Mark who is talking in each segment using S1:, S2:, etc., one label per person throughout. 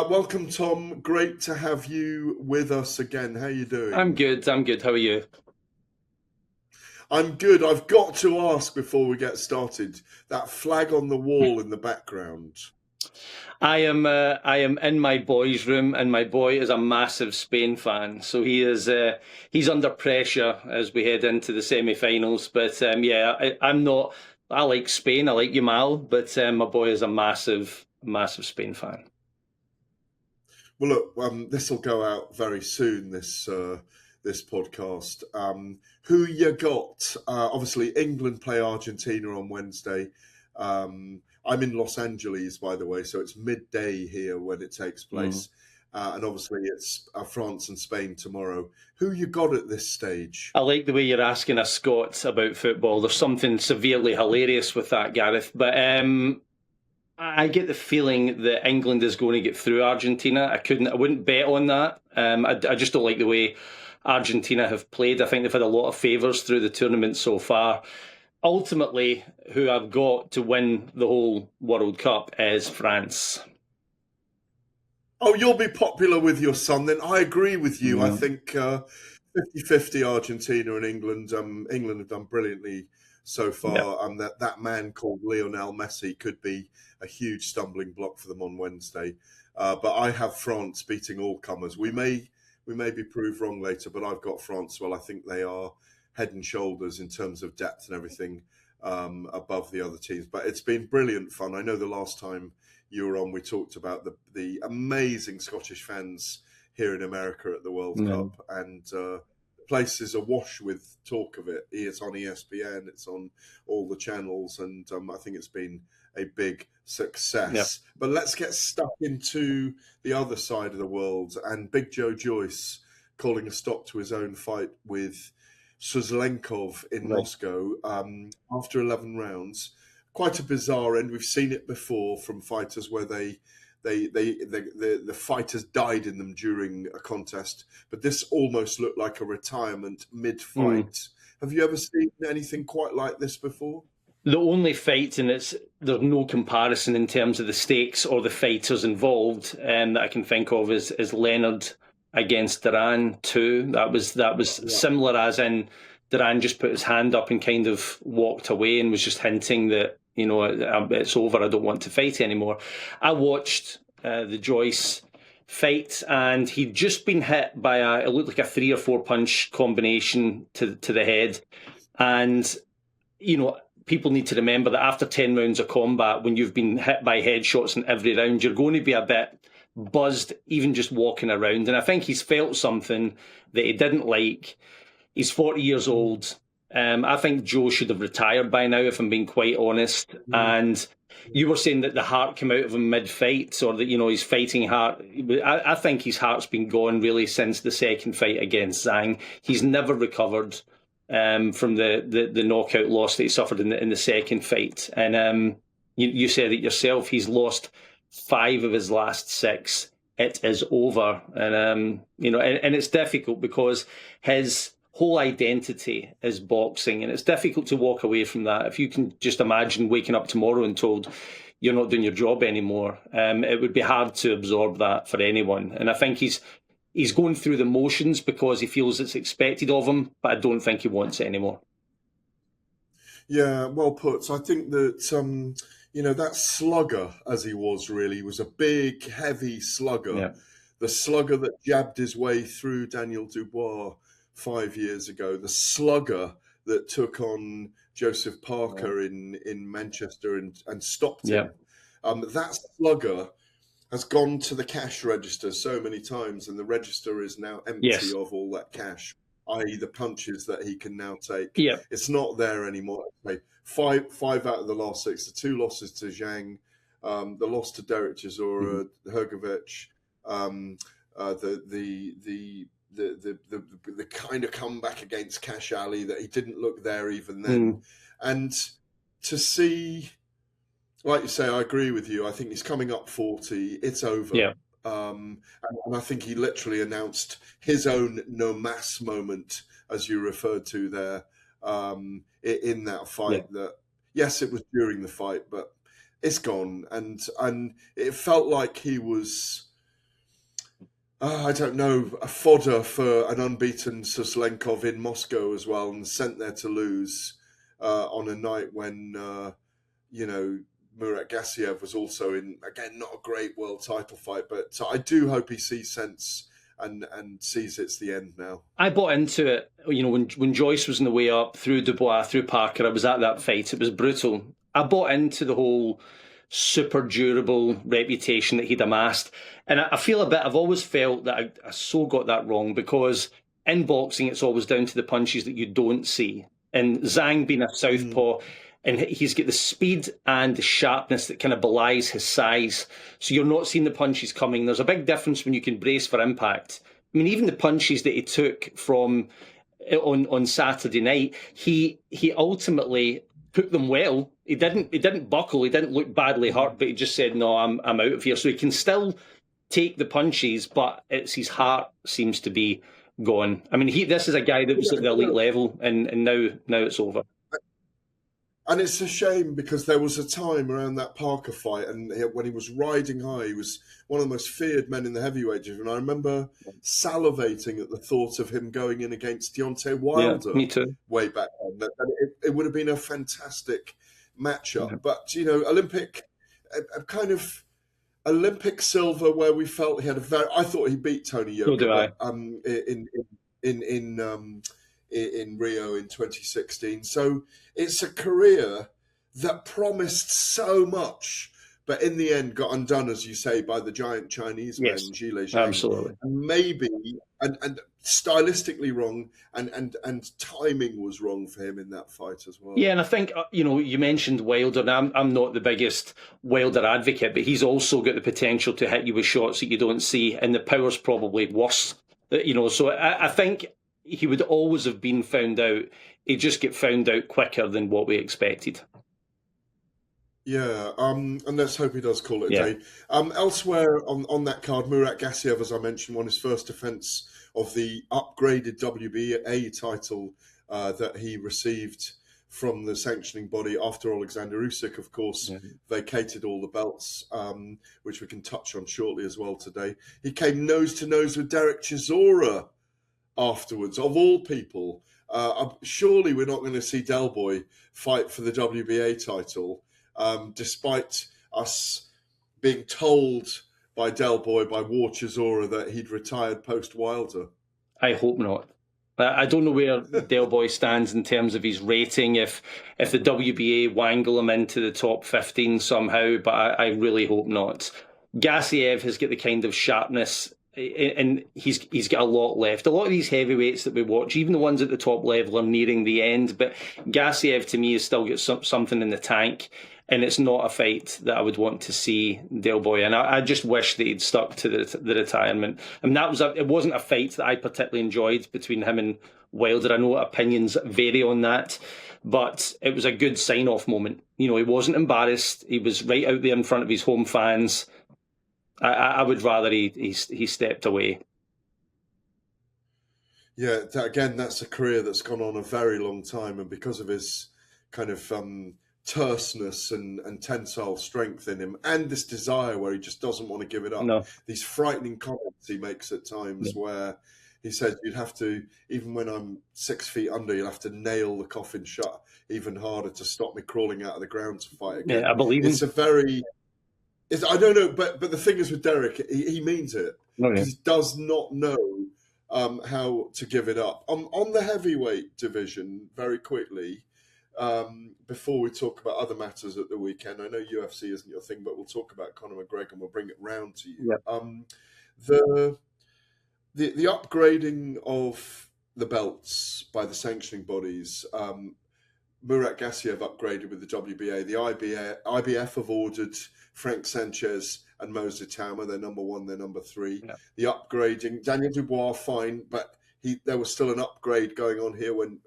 S1: Welcome, Tom. Great to have you with us again. How are you doing?
S2: I'm good. How are you?
S1: I'm good. I've got to ask before we get started, that flag on the wall in the background.
S2: I am in my boy's room, and my boy is a massive Spain fan, so he's under pressure as we head into the semi-finals. But I'm not. I like Spain. I like Yamal, but my boy is a massive Spain fan.
S1: Well, look, this will go out very soon. This podcast. Who you got? Obviously, England play Argentina on Wednesday. I'm in Los Angeles, by the way, so it's midday here when it takes place. And obviously, it's France and Spain tomorrow. Who you got at this stage?
S2: I like the way you're asking a Scot about football. There's something severely hilarious with that, Gareth. But I get the feeling that England is going to get through Argentina. I wouldn't bet on that. I just don't like the way Argentina have played. I think they've had a lot of favours through the tournament so far. Ultimately, who I've got to win the whole World Cup is France.
S1: Oh, you'll be popular with your son then. I agree with you. I think 50-50 Argentina and England. England have done brilliantly so far. And that man called Lionel Messi could be a huge stumbling block for them on Wednesday. But I have France beating all comers. We may be proved wrong later, but I've got France. Well, I think they are head and shoulders in terms of depth and everything above the other teams. But it's been brilliant fun. I know the last time you were on, we talked about the amazing Scottish fans here in America at the World Cup, and the place is awash with talk of it. It's on ESPN, it's on all the channels, and I think it's been a big success. But let's get stuck into the other side of the world, and Big Joe Joyce calling a stop to his own fight with Suzlenkov in Moscow after 11 rounds. Quite a bizarre end. We've seen it before from fighters where the fighters died in them during a contest, but this almost looked like a retirement mid-fight. Have you ever seen anything quite like this before?
S2: The only fight, and there's no comparison in terms of the stakes or the fighters involved that I can think of, is Leonard against Duran 2. That was similar, as in Duran just put his hand up and kind of walked away and was just hinting that, it's over, I don't want to fight anymore. I watched the Joyce fight, and he'd just been hit by it looked like a 3 or 4 punch combination to the head. And, people need to remember that after 10 rounds of combat, when you've been hit by headshots in every round, you're going to be a bit buzzed, even just walking around. And I think he's felt something that he didn't like. He's 40 years old. I think Joe should have retired by now, if I'm being quite honest. And you were saying that the heart came out of him mid-fight, or that, his fighting heart. I think his heart's been gone really since the second fight against Zhang. He's never recovered from the knockout loss that he suffered in the second fight. And you said it yourself, he's lost 5 of his last 6. It is over. And, and it's difficult because his whole identity is boxing, and it's difficult to walk away from that. If you can just imagine waking up tomorrow and told you're not doing your job anymore, it would be hard to absorb that for anyone. And I think he's going through the motions because he feels it's expected of him, but I don't think he wants it anymore.
S1: Yeah, well put. So I think that, that slugger, as he was a big, heavy slugger. Yeah. The slugger that jabbed his way through Daniel Dubois 5 years ago, the slugger that took on Joseph Parker in Manchester and stopped him. That slugger has gone to the cash register so many times, and the register is now empty of all that cash, i.e. the punches that he can now take. It's not there anymore. Five out of the last 6, the 2 losses to Zhang, the loss to Derek Chisora, Hrgovic, the kind of comeback against Cash Ali that he didn't look there even then. And to see, like you say, I agree with you. I think he's coming up 40. It's over. And I think he literally announced his own no mass moment, as you referred to there, in that fight. That yes, it was during the fight, but it's gone. And it felt like he was I don't know, a fodder for an unbeaten Suslenkov in Moscow as well, and sent there to lose on a night when, Murat Gassiev was also in, again, not a great world title fight, but I do hope he sees sense and sees it's the end now.
S2: I bought into it, when Joyce was on the way up, through Dubois, through Parker. I was at that fight. It was brutal. I bought into the whole super durable reputation that he'd amassed. And I feel I've always felt that I so got that wrong, because in boxing, it's always down to the punches that you don't see. And Zhang being a southpaw, and he's got the speed and the sharpness that kind of belies his size. So you're not seeing the punches coming. There's a big difference when you can brace for impact. I mean, even the punches that he took from on Saturday night, he ultimately took them well. He didn't buckle. He didn't look badly hurt, but he just said, "No, I'm out of here." So he can still take the punches, but it's his heart seems to be gone. I mean, this is a guy that was at the elite level, and now it's over.
S1: And it's a shame, because there was a time around that Parker fight, and when he was riding high, he was one of the most feared men in the heavyweight division. I remember salivating at the thought of him going in against Deontay Wilder.
S2: Yeah, me too.
S1: Way back then. It would have been a fantastic matchup. Yeah. But, Olympic silver, where we felt he had I thought he beat Tony Yoka. In Rio in 2016. So it's a career that promised so much, but in the end got undone, as you say, by the giant Chinese man, Zhile Zhang.
S2: Absolutely.
S1: Maybe, and stylistically wrong, and timing was wrong for him in that fight as well.
S2: Yeah, and I think, you mentioned Wilder, and I'm not the biggest Wilder advocate, but he's also got the potential to hit you with shots that you don't see, and the power's probably worse. So I think he would always have been found out. He'd just get found out quicker than what we expected.
S1: Yeah, and let's hope he does call it a day. Elsewhere on that card, Murat Gassiev, as I mentioned, won his first defence of the upgraded WBA title that he received from the sanctioning body after Oleksandr Usyk, of course, vacated all the belts, which we can touch on shortly as well today. He came nose-to-nose with Derek Chisora afterwards, of all people. Surely we're not going to see Del Boy fight for the WBA title, despite us being told by Del Boy, by War Chisora, that he'd retired post-Wilder.
S2: I hope not. I don't know where Del Boy stands in terms of his rating, if the WBA wangle him into the top 15 somehow, but I really hope not. Gassiev has got the kind of sharpness, and he's got a lot left. A lot of these heavyweights that we watch, even the ones at the top level, are nearing the end, but Gassiev to me has still got something in the tank, and it's not a fight that I would want to see Del Boy in. I just wish that he'd stuck to the retirement. I mean, it wasn't a fight that I particularly enjoyed between him and Wilder. I know opinions vary on that, but it was a good sign-off moment. He wasn't embarrassed. He was right out there in front of his home fans. I would rather he stepped away.
S1: Yeah, that's a career that's gone on a very long time, and because of his kind of terseness and tensile strength in him, and this desire where he just doesn't want to give it up.
S2: No.
S1: These frightening comments he makes at times where he says, you'd have to, even when I'm 6 feet under, you'll have to nail the coffin shut even harder to stop me crawling out of the ground to fight again.
S2: Yeah, I believe him.
S1: I don't know, but the thing is with Derek, he means it. He does not know how to give it up. On the heavyweight division, very quickly, before we talk about other matters at the weekend, I know UFC isn't your thing, but we'll talk about Conor McGregor and we'll bring it round to you. Yeah. The upgrading of the belts by the sanctioning bodies, Murat Gassiev upgraded with the WBA. The IBF have ordered Frank Sanchez and Mo Zitama. They're number 1, they're number 3. Yeah. The upgrading, Daniel Dubois, fine, but there was still an upgrade going on here when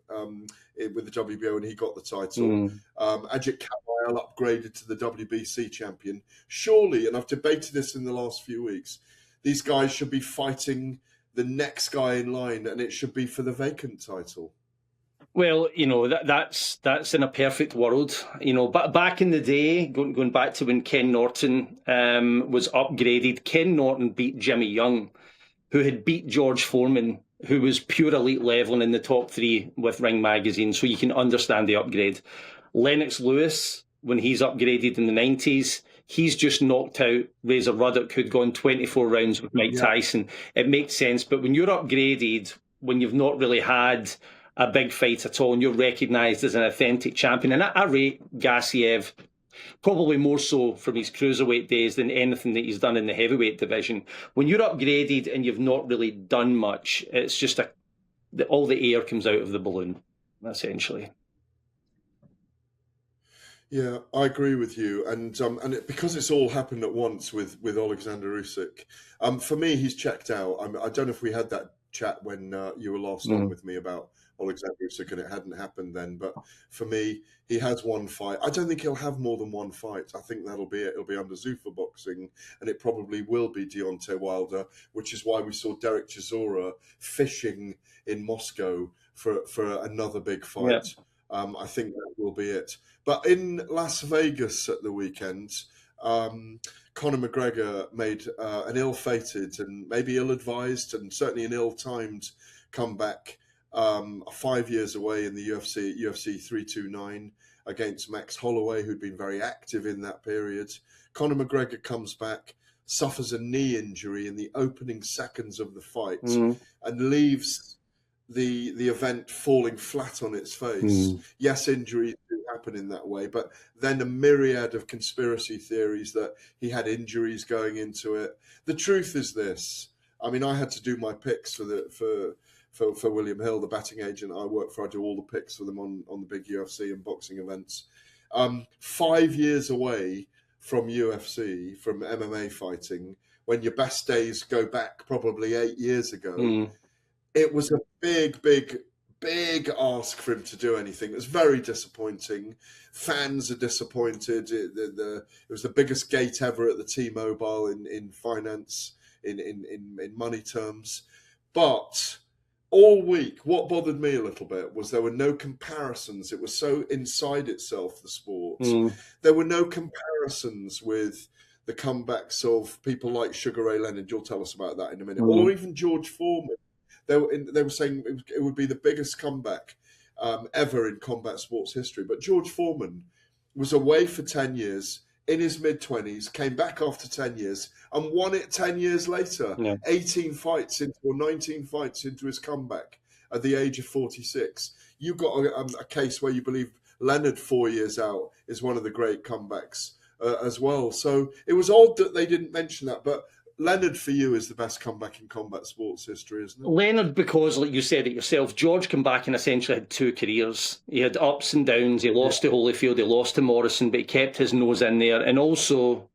S1: with the WBO when he got the title. Ajit Kamayel upgraded to the WBC champion. Surely, and I've debated this in the last few weeks, these guys should be fighting the next guy in line, and it should be for the vacant title.
S2: Well, that's in a perfect world. But back in the day, going back to when Ken Norton was upgraded, Ken Norton beat Jimmy Young. who had beat George Foreman, who was pure elite leveling in the top 3 with Ring Magazine, so you can understand the upgrade. Lennox Lewis, when he's upgraded in the 90s, he's just knocked out Razor Ruddock, who'd gone 24 rounds with Mike Tyson. It makes sense, but when you're upgraded, when you've not really had a big fight at all, and you're recognised as an authentic champion, and I rate Gassiev probably more so from his cruiserweight days than anything that he's done in the heavyweight division. When you're upgraded and you've not really done much, it's just all the air comes out of the balloon, essentially.
S1: Yeah, I agree with you, and because it's all happened at once with Oleksandr Usyk. For me, he's checked out. I don't know if we had that chat when you were last on with me about Oleksandr Usyk, and it hadn't happened then. But for me, he has one fight. I don't think he'll have more than one fight. I think that'll be it. It'll be under Zuffa boxing, and it probably will be Deontay Wilder, which is why we saw Derek Chisora fishing in Moscow for another big fight. Yeah. I think that will be it. But in Las Vegas at the weekend, Conor McGregor made an ill-fated and maybe ill-advised and certainly an ill-timed comeback 5 years away in the UFC 329 against Max Holloway, who'd been very active in that period. Conor McGregor comes back, suffers a knee injury in the opening seconds of the fight, and leaves the event falling flat on its face. Yes, injuries do happen in that way, but then a myriad of conspiracy theories that he had injuries going into it. The truth is this. I mean, I had to do my picks for William Hill, the betting agent I work for. I do all the picks for them on the big UFC and boxing events. 5 years away from UFC, from MMA fighting, when your best days go back probably 8 years ago, it was a big ask for him to do anything. It was very disappointing. Fans are disappointed. It was the biggest gate ever at the T-Mobile in finance, in money terms. But all week, what bothered me a little bit was there were no comparisons. It was so inside itself, the sport. There were no comparisons with the comebacks of people like Sugar Ray Leonard. You'll tell us about that in a minute. Or even George Foreman. They were saying it would be the biggest comeback ever in combat sports history. But George Foreman was away for 10 years, in his mid-20s, came back after 10 years and won it 10 years later. 19 fights into his comeback at the age of 46. You've got a case where you believe Leonard 4 years out is one of the great comebacks as well. So it was odd that they didn't mention that, but Leonard, for you, is the best comeback in combat sports history, isn't it?
S2: Leonard, because, like you said it yourself, George came back and essentially had 2 careers. He had ups and downs. He lost to Holyfield, he lost to Morrison, but he kept his nose in there. And also,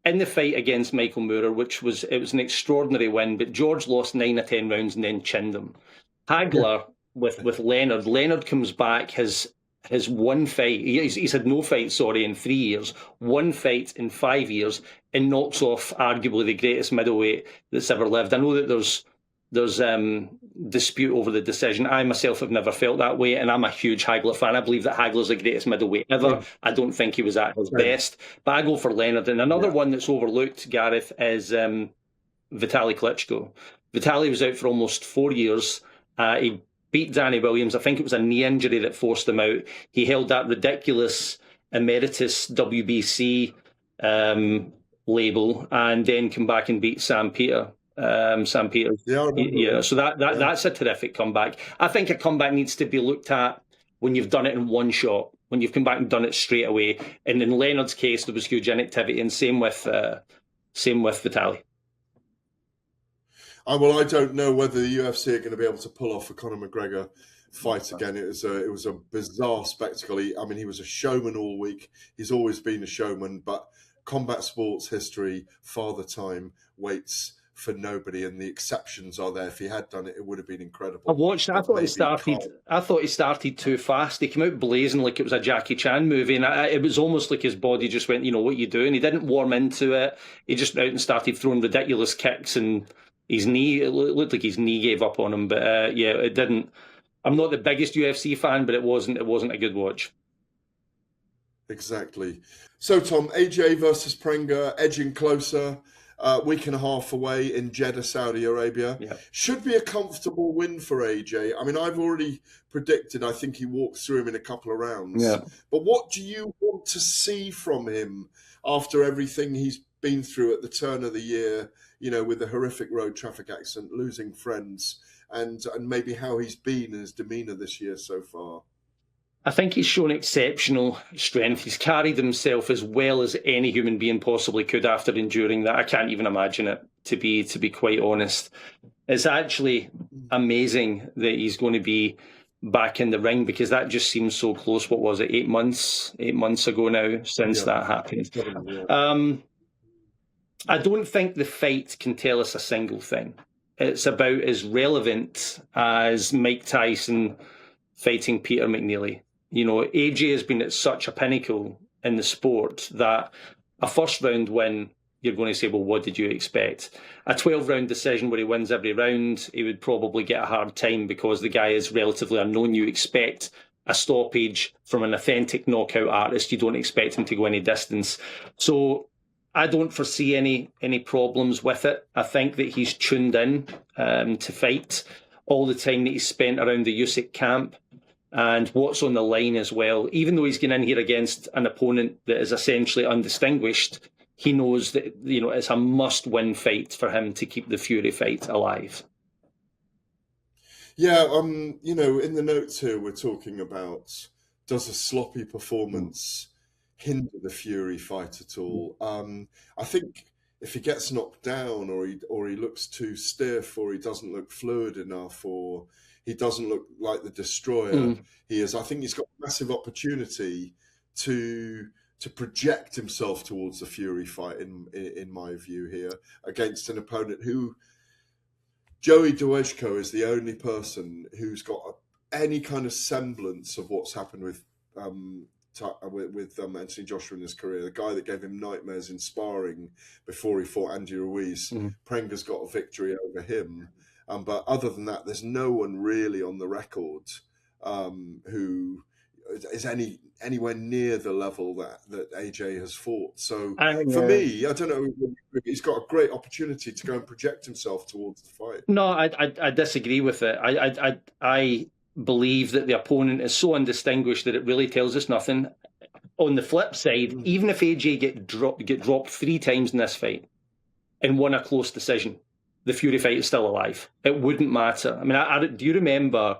S2: in the fight against Michael Moorer, it was an extraordinary win, but George lost 9 or 10 rounds and then chinned him. Hagler with Leonard. Leonard comes back, his one fight, he's had no fight, in 3 years, one fight in 5 years, and knocks off arguably the greatest middleweight that's ever lived. I know that there's dispute over the decision. I myself have never felt that way, and I'm a huge Hagler fan. I believe that Hagler's the greatest middleweight ever. I don't think he was at his best, but I go for Leonard. And another one that's overlooked, Gareth, is Vitaly Klitschko. Vitaly was out for almost 4 years. He beat Danny Williams. I think it was a knee injury that forced him out. He held that ridiculous emeritus WBC label and then come back and beat Sam Peter. Sam Peters. So that's a terrific comeback. I think a comeback needs to be looked at when you've done it in one shot, when you've come back and done it straight away. And in Leonard's case, there was huge inactivity, and same with Vitaly.
S1: Well, I don't know whether the UFC are going to be able to pull off a Conor McGregor fight again. It was a bizarre spectacle. He was a showman all week. He's always been a showman, but combat sports history, Father Time, waits for nobody, and the exceptions are there. If he had done it, it would have been incredible.
S2: I watched. I thought he started too fast. He came out blazing like it was a Jackie Chan movie, and it was almost like his body just went, what are you doing? He didn't warm into it. He just went out and started throwing ridiculous kicks, and it looked like his knee gave up on him. But it didn't. I'm not the biggest UFC fan, but it wasn't a good watch.
S1: Exactly. So, Tom, AJ versus Pringa, edging closer. week and a half away in Jeddah, Saudi Arabia.
S2: Yeah.
S1: Should be a comfortable win for AJ. I mean, I've already predicted I think he walks through him in a couple of rounds.
S2: Yeah.
S1: But what do you want to see from him after everything he's been through at the turn of the year, you know, with the horrific road traffic accident, losing friends, and maybe how he's been and his demeanour this year so far?
S2: I think he's shown exceptional strength. He's carried himself as well as any human being possibly could after enduring that. I can't even imagine it, to be quite honest. It's actually amazing that he's going to be back in the ring, because that just seems so close. What was it, 8 months ago now since that happened? I don't think the fight can tell us a single thing. It's about as relevant as Mike Tyson fighting Peter McNeely. You know, AJ has been at such a pinnacle in the sport that a first round win, you're going to say, well, what did you expect? A 12-round decision where he wins every round, he would probably get a hard time because the guy is relatively unknown. You expect a stoppage from an authentic knockout artist. You don't expect him to go any distance. So I don't foresee any problems with it. I think that he's tuned in to fight. All the time that he's spent around the Usyk camp and what's on the line as well. Even though he's getting in here against an opponent that is essentially undistinguished, he knows that, you know, it's a must-win fight for him to keep the Fury fight alive.
S1: Yeah, you know, in the notes here we're talking about, does a sloppy performance hinder the Fury fight at all? I think if he gets knocked down, or he looks too stiff, or he doesn't look fluid enough, or he doesn't look like the destroyer he is, I think he's got a massive opportunity to project himself towards the Fury fight, in my view here, against an opponent who, Joey Dwejko is the only person who's got any kind of semblance of what's happened with Anthony Joshua in his career. The guy that gave him nightmares in sparring before he fought Andy Ruiz. Prenga's got a victory over him. But other than that, there's no one really on the record who is anywhere near the level that AJ has fought. So for me, I don't know, he's got a great opportunity to go and project himself towards the fight.
S2: No, I disagree with it. I believe that the opponent is so undistinguished that it really tells us nothing. On the flip side, even if AJ get dropped 3 times in this fight and won a close decision, the Fury fight is still alive. It wouldn't matter. I mean, do you remember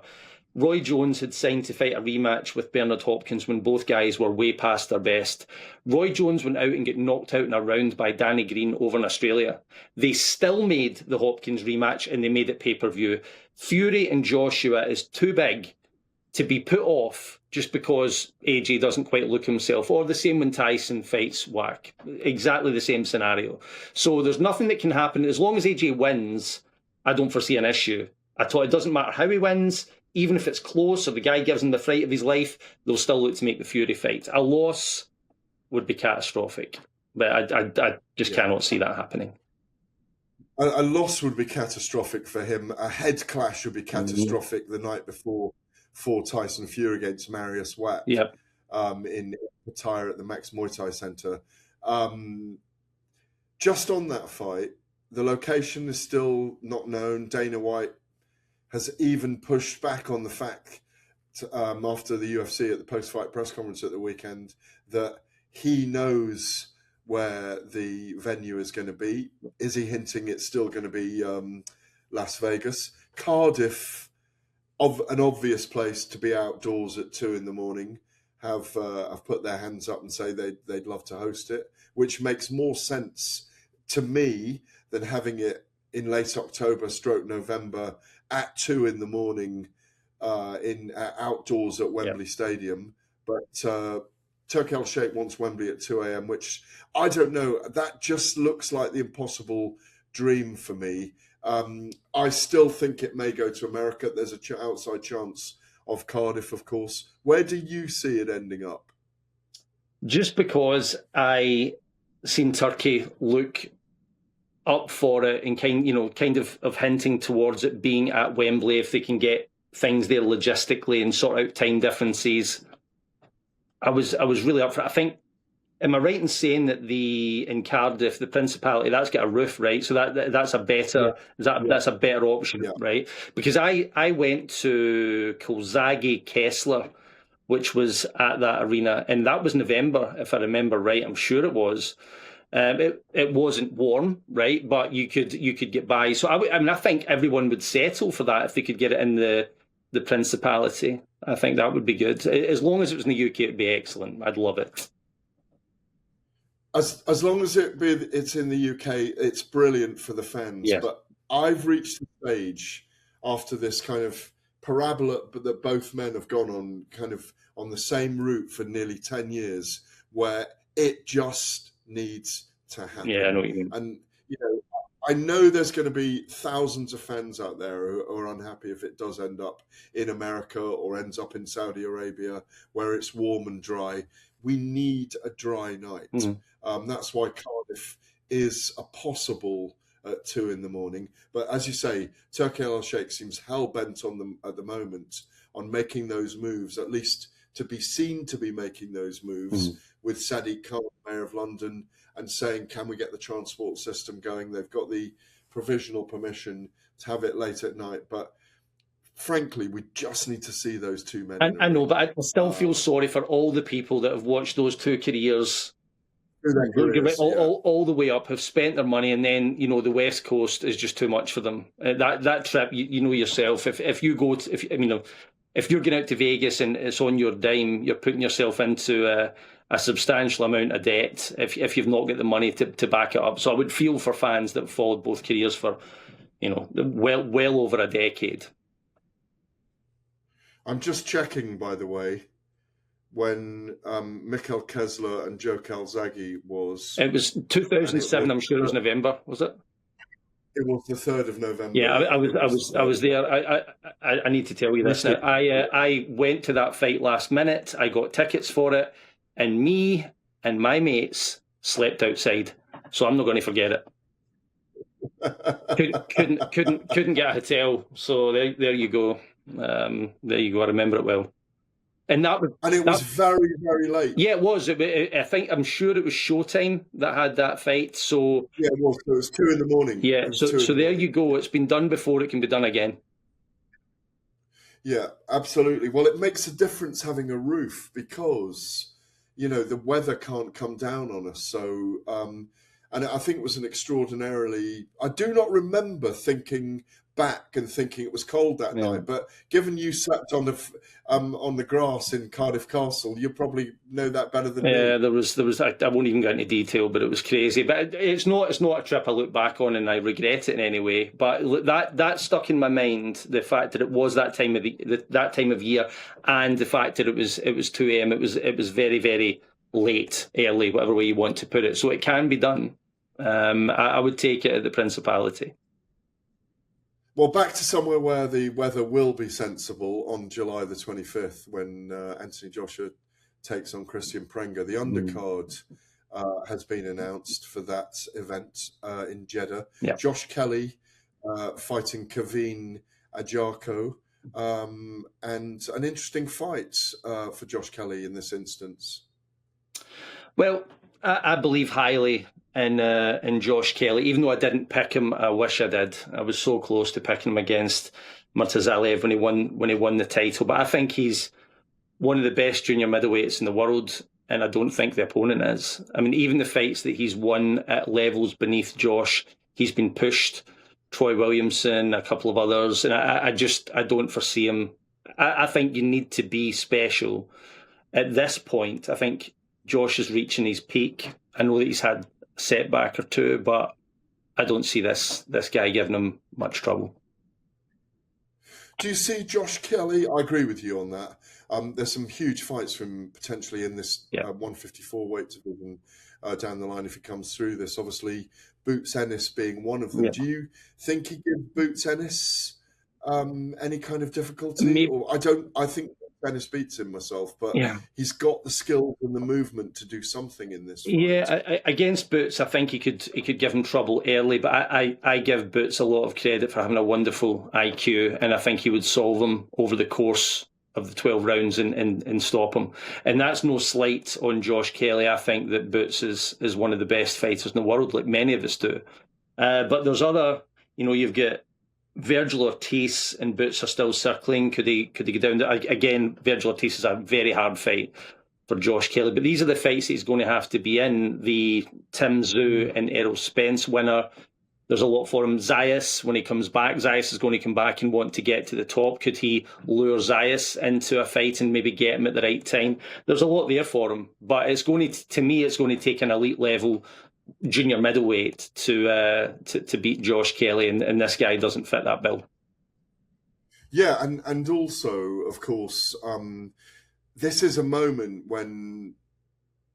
S2: Roy Jones had signed to fight a rematch with Bernard Hopkins when both guys were way past their best? Roy Jones went out and got knocked out in a round by Danny Green over in Australia. They still made the Hopkins rematch and they made it pay-per-view. Fury and Joshua is too big to be put off just because AJ doesn't quite look himself, or the same when Tyson fights Wack. Exactly the same scenario. So there's nothing that can happen. As long as AJ wins, I don't foresee an issue at all. It doesn't matter how he wins. Even if it's close or the guy gives him the fright of his life, they'll still look to make the Fury fight. A loss would be catastrophic, but I just cannot see that happening.
S1: A loss would be catastrophic for him. A head clash would be catastrophic the night before for Tyson Fury against Marius Wack in Pattaya at the Max Muay Thai Center. Just on that fight, the location is still not known. Dana White has even pushed back on the fact after the UFC at the post-fight press conference at the weekend that he knows where the venue is going to be. Is he hinting it's still going to be Las Vegas? Cardiff, an obvious place to be outdoors at 2 a.m, have put their hands up and say they'd love to host it, which makes more sense to me than having it in late October / November at 2 a.m. in outdoors at Wembley Stadium. But Turki Al-Sheikh wants Wembley at 2 a.m, which I don't know. That just looks like the impossible dream for me. I still think it may go to America. There's an outside chance of Cardiff, of course. Where do you see it ending up?
S2: Just because I seen Turkey look up for it and kind of hinting towards it being at Wembley if they can get things there logistically and sort out time differences. I was really up for it. I think am I right in saying that in Cardiff, the Principality, that's got a roof, right? So that's a better that's a better option, right? Because I went to Kolzagi Kessler, which was at that arena, and that was November, if I remember right. I'm sure it was. It wasn't warm, right? But you could get by. So I think everyone would settle for that if they could get it in the Principality. I think that would be good. As long as it was in the UK, it'd be excellent. I'd love it.
S1: As long as it's in the UK, it's brilliant for the fans.
S2: Yes.
S1: But I've reached the stage after this kind of parabola that both men have gone on, kind of on the same route for nearly 10 years, where it just needs to happen.
S2: Yeah, I know what you mean.
S1: And, you know, I know there's going to be thousands of fans out there who are unhappy if it does end up in America or ends up in Saudi Arabia, where it's warm and dry. We need a dry night. That's why Cardiff is a possible at 2 a.m. But as you say, Turki Al-Sheikh seems hell-bent on them at the moment on making those moves, at least to be seen to be making those moves, with Sadiq Khan, Mayor of London, and saying, can we get the transport system going? They've got the provisional permission to have it late at night. But frankly, we just need to see those two men.
S2: I know, but I still feel sorry for all the people that have watched those two careers all the way up, have spent their money, and then, you know, the West Coast is just too much for them. That trip, you know yourself, if you go to, if you're going out to Vegas and it's on your dime, you're putting yourself into a substantial amount of debt if you've not got the money to back it up. So I would feel for fans that followed both careers for, you know, well over a decade.
S1: I'm just checking, by the way, when Mikhail Kessler and Joe Calzaghe was...
S2: It was 2007, I'm sure it was November, was it?
S1: It was the 3rd of November.
S2: Yeah, I was there. I need to tell you this now. I went to that fight last minute. I got tickets for it, and me and my mates slept outside. So I'm not going to forget it. couldn't get a hotel. So there you go. There you go. I remember it well. And it
S1: was very, very late.
S2: Yeah, it was. I'm sure it was Showtime that had that fight. So
S1: yeah, it was. It was 2 a.m.
S2: Yeah, so there you go. It's been done before. It can be done again.
S1: Yeah, absolutely. Well, it makes a difference having a roof because, you know, the weather can't come down on us. So, and I think it was an extraordinarily. I do not remember thinking back and thinking it was cold that night, but given you slept on the grass in Cardiff Castle, you probably know that better than me.
S2: Yeah, there was. I won't even get into detail, but it was crazy. But it's not a trip I look back on and I regret it in any way. But that stuck in my mind, the fact that it was that time of year, and the fact that it was 2 a.m. It was very, very late, early, whatever way you want to put it. So it can be done. I would take it at the Principality.
S1: Well, back to somewhere where the weather will be sensible on July the 25th when Anthony Joshua takes on Christian Pringa. The undercard has been announced for that event in Jeddah.
S2: Yeah.
S1: Josh Kelly fighting Kevin Ajako, and an interesting fight for Josh Kelly in this instance.
S2: Well, I believe highly in Josh Kelly, even though I didn't pick him. I wish I did. I was so close to picking him against Murtazalev when he won the title. But I think he's one of the best junior middleweights in the world, and I don't think the opponent is. I mean, even the fights that he's won at levels beneath Josh, he's been pushed. Troy Williamson, a couple of others, and I don't foresee him. I think you need to be special at this point. I think Josh is reaching his peak. I know that he's had a setback or two, but I don't see this guy giving him much trouble.
S1: Do you see Josh Kelly? I agree with you on that. There's some huge fights from potentially in this 154 weight division down the line if he comes through this. Obviously, Boots Ennis being one of them. Yeah. Do you think he gives Boots Ennis any kind of difficulty?
S2: Maybe.
S1: Or I think Ennis beats him myself, but he's got the skills and the movement to do something in this fight.
S2: Yeah, against Boots, I think he could give him trouble early, but I give Boots a lot of credit for having a wonderful IQ, and I think he would solve him over the course of the 12 rounds and stop him. And that's no slight on Josh Kelly. I think that Bouts is one of the best fighters in the world, like many of us do. But there's other, you've got Virgil Ortiz and Bouts are still circling. Could he go down? Again, Virgil Ortiz is a very hard fight for Josh Kelly. But these are the fights that he's going to have to be in. The Tim Tszyu and Errol Spence winner. There's a lot for him. Zayas, when he comes back, Zayas is going to come back and want to get to the top. Could he lure Zayas into a fight and maybe get him at the right time? There's a lot there for him. But it's going to take an elite level junior middleweight to beat Josh Kelly, and this guy doesn't fit that bill.
S1: Yeah, and also, of course, this is a moment when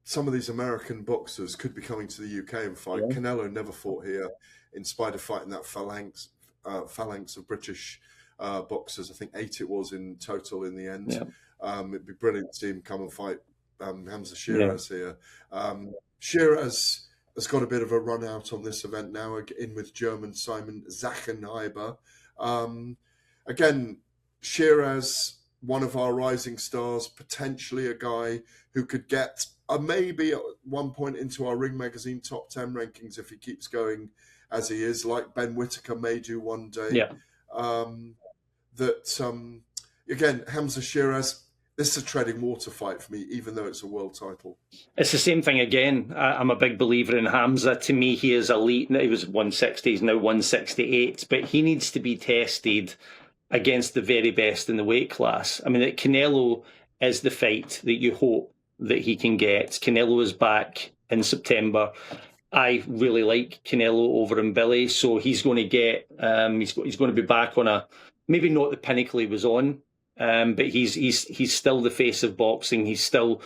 S1: some of these American boxers could be coming to the UK and fight. Yeah. Canelo never fought here, in spite of fighting that phalanx of British boxers. I think 8 it was in total in the end. Yeah. It'd be brilliant to see him come and fight Hamza Shiraz here. Shiraz has got a bit of a run out on this event now, in with German Simon Zachenheiber. Again, Shiraz, one of our rising stars, potentially a guy who could get maybe at one point into our Ring Magazine top 10 rankings if he keeps going as he is, like Ben Whittaker may do one day.
S2: Yeah.
S1: Again, Hamza Shiraz, this is a treading water fight for me, even though it's a world title.
S2: It's the same thing again. I'm a big believer in Hamza. To me, he is elite. He was 160, he's now 168, but he needs to be tested against the very best in the weight class. I mean, Canelo is the fight that you hope that he can get. Canelo is back in September. I really like Canelo over in Billy, so he's going to get. He's going to be back on a maybe not the pinnacle he was on, but he's still the face of boxing. He's still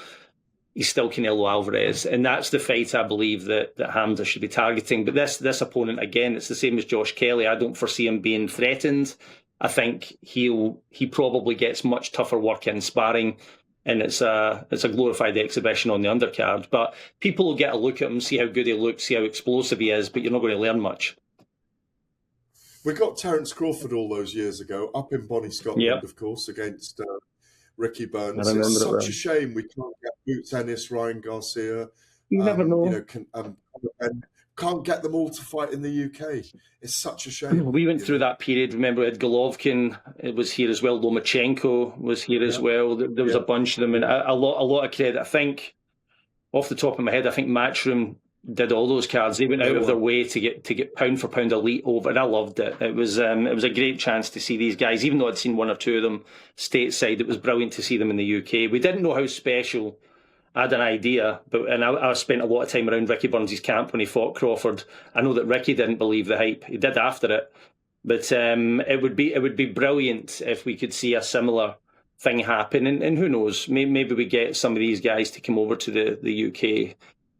S2: Canelo Alvarez, and that's the fight I believe that Hamza should be targeting. But this opponent again, it's the same as Josh Kelly. I don't foresee him being threatened. I think he probably gets much tougher work in sparring, and it's a glorified exhibition on the undercard. But people will get a look at him, see how good he looks, see how explosive he is, but you're not going to learn much.
S1: We got Terence Crawford all those years ago, up in Bonnie, Scotland, of course, against Ricky Burns. It's such a shame we can't get Boots Ennis, Ryan Garcia.
S2: You never know.
S1: Can't get them all to fight in the UK. It's such a shame.
S2: We went through that period. Remember, we had Golovkin. It was here as well. Lomachenko was here as well. There was a bunch of them, and a lot of credit. I think, off the top of my head, I think Matchroom did all those cards. They went out of their way to get pound for pound elite over, and I loved it. It was a great chance to see these guys. Even though I'd seen one or two of them stateside, it was brilliant to see them in the UK. We didn't know how special. I had an idea, and I spent a lot of time around Ricky Burns' camp when he fought Crawford. I know that Ricky didn't believe the hype; he did after it. But it would be brilliant if we could see a similar thing happen. And who knows? Maybe we get some of these guys to come over to the UK.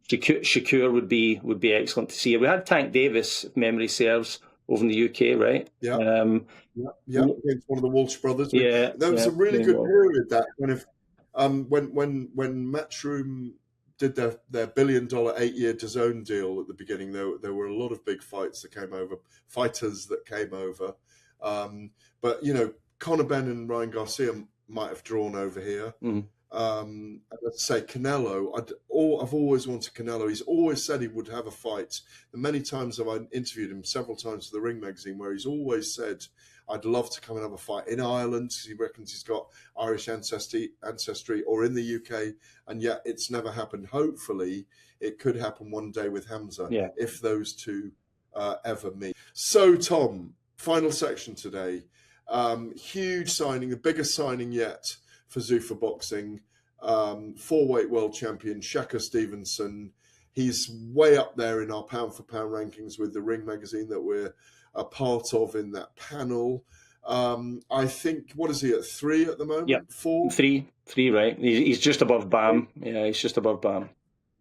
S2: Shakur would be excellent to see. We had Tank Davis, if memory serves, over in the UK, right?
S1: Yeah, against one of the Walsh brothers. Yeah, that was a really good period. That kind of. When Matchroom did their $1 billion 8-year DAZN deal at the beginning, there were a lot of big fights that came over, fighters that came over. But Conor Benn and Ryan Garcia might have drawn over here. And let's say Canelo. I've always wanted Canelo. He's always said he would have a fight. And many times I've interviewed him several times for the Ring Magazine, where he's always said, I'd love to come and have a fight in Ireland because he reckons he's got Irish ancestry, or in the UK, and yet it's never happened. Hopefully, it could happen one day with Hamza if those two ever meet. So, Tom, final section today. Huge signing, the biggest signing yet for Zuffa Boxing. 4-weight world champion Shakur Stevenson. He's way up there in our pound-for-pound rankings with the Ring Magazine that we're a part of in that panel. I think, what is he at, 3 at the moment?
S2: Yeah,
S1: 4?
S2: 3, right? He's just above Bam. Yeah, he's just above Bam.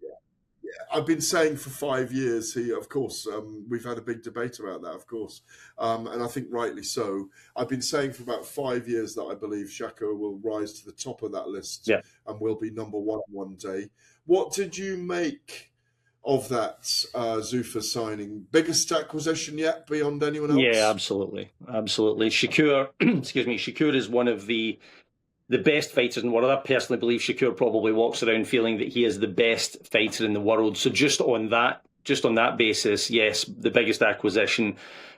S1: Yeah. I've been saying for 5 years, of course, we've had a big debate about that, of course, and I think rightly so. I've been saying for about 5 years that I believe Shakur will rise to the top of that list and will be number 1 one day. What did you make of that Zuffa signing? Biggest acquisition yet beyond anyone else?
S2: Yeah, absolutely. Shakur, Shakur is one of the the best fighters in the world. I personally believe Shakur probably walks around feeling that he is the best fighter in the world. So just on that basis, yes, the biggest acquisition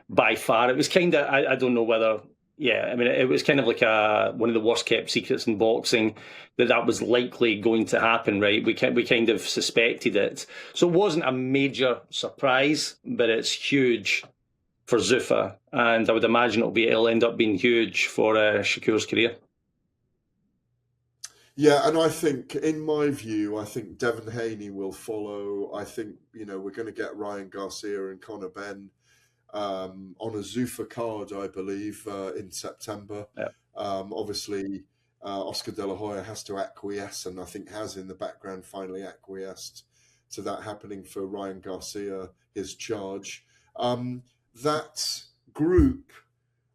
S2: by far. It was kind of, I don't know whether, yeah, I mean, it was kind of like one of the worst kept secrets in boxing that was likely going to happen, right? We kind of suspected it. So it wasn't a major surprise, but it's huge for Zuffa. And I would imagine it'll end up being huge for Shakur's career.
S1: Yeah, and I think, in my view, I think Devin Haney will follow. I think, we're going to get Ryan Garcia and Conor Benn on a Zuffa card, I believe, in September.
S2: Yeah.
S1: Obviously, Oscar De La Hoya has to acquiesce, and I think has in the background finally acquiesced to that happening for Ryan Garcia, his charge. That group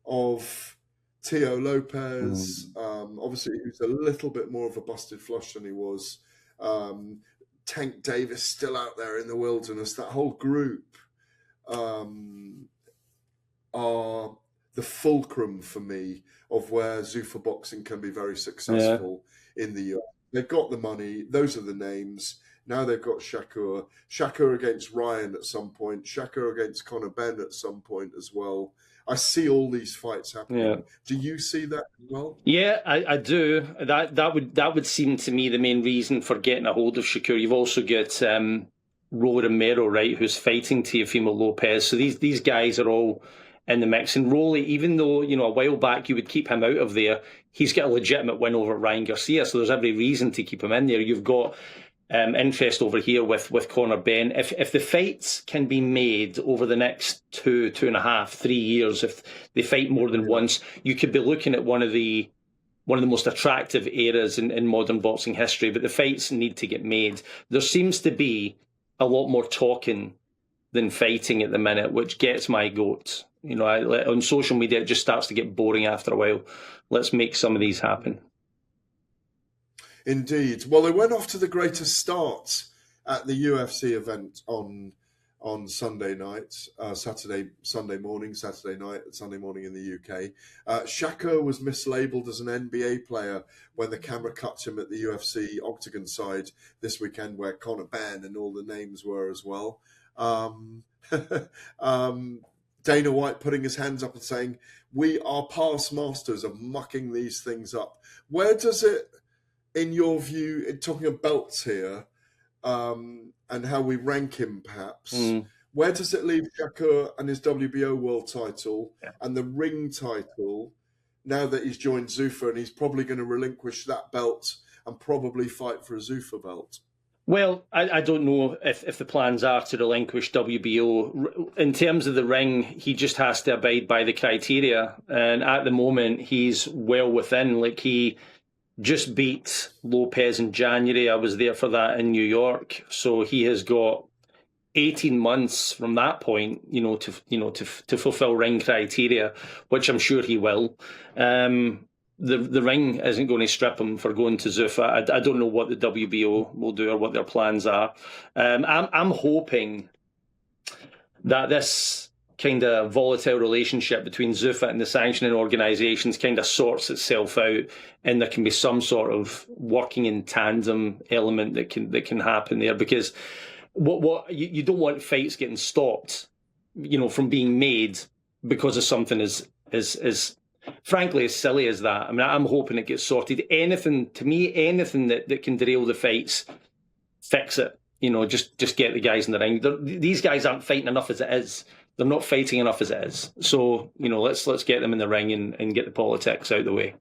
S1: of Teo Lopez, obviously, who's a little bit more of a busted flush than he was. Tank Davis still out there in the wilderness. That whole group are the fulcrum for me of where Zuffa boxing can be very successful in the US. They've got the money. Those are the names. Now they've got Shakur. Shakur against Ryan at some point. Shakur against Conor Benn at some point as well. I see all these fights happening. Yeah. Do you see that as well?
S2: Yeah, I do. That would seem to me the main reason for getting a hold of Shakur. You've also got Rolly Romero, right, who's fighting Teofimo Lopez. So these guys are all in the mix. And Rolly, even though, a while back you would keep him out of there, he's got a legitimate win over Ryan Garcia. So there's every reason to keep him in there. You've got interest over here with Conor Benn. If the fights can be made over the next 2.5, 3 years, if they fight more than once, you could be looking at one of the most attractive eras in modern boxing history. But the fights need to get made. There seems to be a lot more talking than fighting at the minute, which gets my goat. On social media, it just starts to get boring after a while. Let's make some of these happen.
S1: Indeed. Well, they went off to the greatest start at the UFC event on Sunday night, Sunday morning in the UK. Shakur was mislabeled as an NBA player when the camera cut him at the UFC Octagon side this weekend, where Conor Benn and all the names were as well. Dana White putting his hands up and saying, "We are past masters of mucking these things up." Where does it, in your view, talking of belts here, and how we rank him perhaps, where does it leave Shakur and his WBO world title and the ring title now that he's joined Zuffa, and he's probably going to relinquish that belt and probably fight for a Zuffa belt?
S2: Well, I don't know if the plans are to relinquish WBO. In terms of the ring, he just has to abide by the criteria. And at the moment, he's well within. Like, he just beat Lopez in January. I was there for that in New York. So he has got 18 months from that point, to fulfill ring criteria, which I'm sure he will. The ring isn't going to strip him for going to Zuffa. I don't know what the WBO will do or what their plans are. I'm hoping that this kind of volatile relationship between Zuffa and the sanctioning organisations kind of sorts itself out, and there can be some sort of working in tandem element that can happen there. Because what you don't want fights getting stopped, from being made because of something as frankly as silly as that. I mean, I'm hoping it gets sorted. Anything that can derail the fights, fix it. Just get the guys in the ring. These guys aren't fighting enough as it is. They're not fighting enough as it is. So, let's get them in the ring and get the politics out of the way.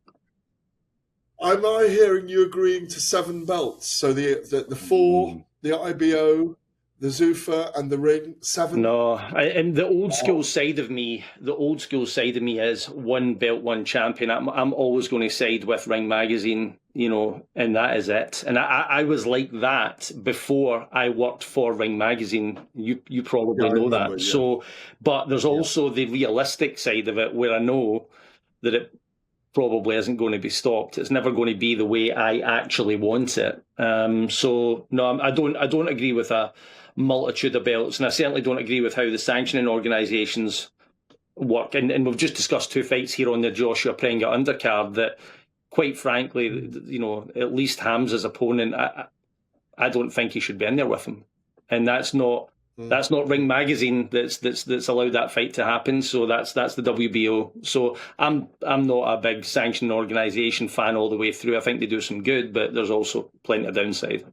S1: Am I hearing you agreeing to 7 belts? So the 4, the IBO, the Zuffa, and the ring, 7?
S2: No, and the old school side of me is one belt, one champion. I'm always going to side with Ring Magazine, and that is it. And I was like that before I worked for Ring Magazine. You probably know that. Yeah. So, but there's also the realistic side of it, where I know that it probably isn't going to be stopped. It's never going to be the way I actually want it. So no, I don't agree with a multitude of belts, and I certainly don't agree with how the sanctioning organisations work. And we've just discussed 2 fights here on the Joshua Pringa undercard that quite frankly, at least Hamza's opponent, I don't think he should be in there with him, and that's not Ring Magazine that's allowed that fight to happen. So that's the WBO. So I'm not a big sanctioning organisation fan all the way through. I think they do some good, but there's also plenty of downside.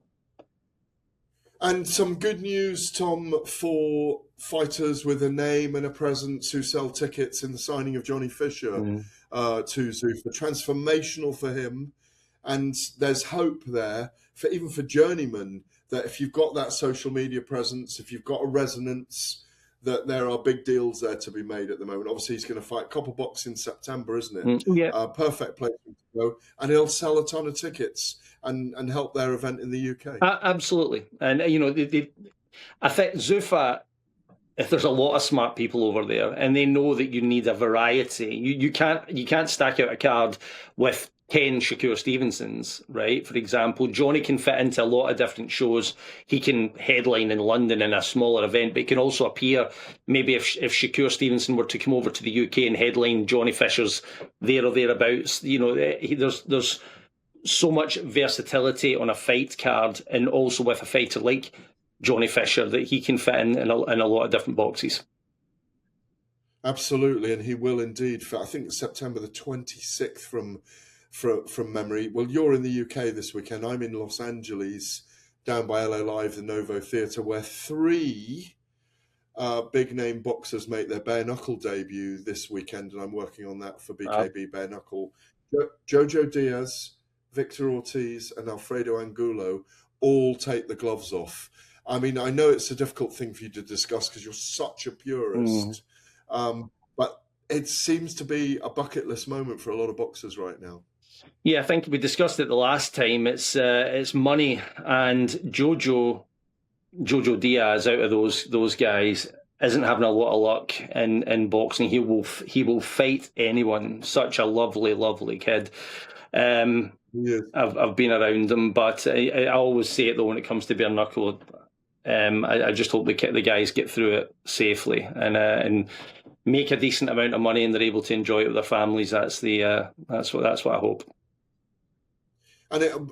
S1: And some good news, Tom, for fighters with a name and a presence who sell tickets in the signing of Johnny Fisher to Zuffa. Transformational for him. And there's hope there, even for journeymen, that if you've got that social media presence, if you've got a resonance, that there are big deals there to be made at the moment. Obviously, he's going to fight Copper Box in September, isn't it?
S2: Yeah.
S1: Perfect place to go. And he'll sell a ton of tickets and help their event in the UK.
S2: Absolutely. And, I think Zuffa, if there's a lot of smart people over there and they know that you need a variety, you can't stack out a card with 10 Shakur Stevensons, right? For example, Johnny can fit into a lot of different shows. He can headline in London in a smaller event, but he can also appear, maybe if Shakur Stevenson were to come over to the UK and headline Johnny Fisher's there or thereabouts, there's so much versatility on a fight card, and also with a fighter like Johnny Fisher that he can fit in a lot of different boxes.
S1: Absolutely, and he will indeed. I think it's September the 26th from memory. Well, you're in the UK this weekend. I'm in Los Angeles, down by LA Live, the Novo Theatre, where 3 big-name boxers make their bare-knuckle debut this weekend, and I'm working on that for BKB Bare Knuckle. Jojo Diaz, Victor Ortiz, and Alfredo Angulo all take the gloves off. I mean, I know it's a difficult thing for you to discuss because you're such a purist, but it seems to be a bucket list moment for a lot of boxers right now.
S2: Yeah, I think we discussed it the last time. It's money, and Jojo Diaz, out of those guys, isn't having a lot of luck in boxing. He will fight anyone. Such a lovely kid.
S1: Yes.
S2: I've been around him, but I always say it though when it comes to bare knuckle. I just hope the guys get through it safely and make a decent amount of money, and they're able to enjoy it with their families. That's what I hope.
S1: And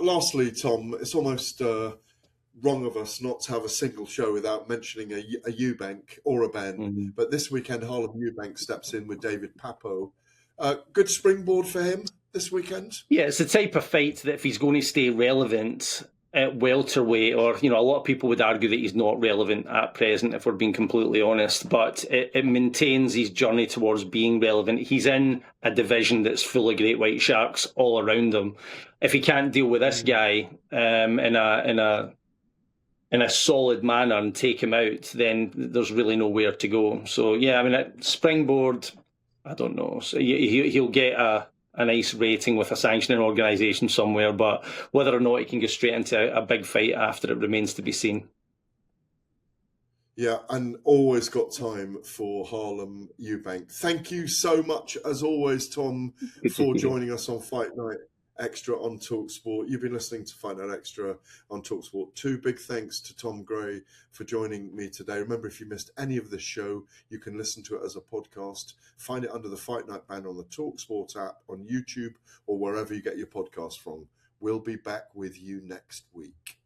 S1: lastly, Tom, it's almost wrong of us not to have a single show without mentioning a Eubank or a Ben. But this weekend, Harlem Eubank steps in with David Papo. Good springboard for him this weekend.
S2: Yeah, it's the type of fight that if he's going to stay relevant at welterweight, or a lot of people would argue that he's not relevant at present, if we're being completely honest, but it maintains his journey towards being relevant. He's in a division that's full of great white sharks all around him. If he can't deal with this guy in a solid manner and take him out, then there's really nowhere to go. So yeah, I mean, springboard, I don't know. So he'll get a nice rating with a sanctioning organisation somewhere, but whether or not he can go straight into a big fight after it remains to be seen.
S1: Yeah, and always got time for Harlem Eubank. Thank you so much, as always, Tom, for joining us on Fight Night Extra on talkSPORT. You've been listening to Fight Night Extra on talkSPORT 2. Big thanks to Tom Gray for joining me today. Remember, if you missed any of the show, you can listen to it as a podcast. Find it under the Fight Night banner on the talkSPORT app, on YouTube, or wherever you get your podcast from. We'll be back with you next week.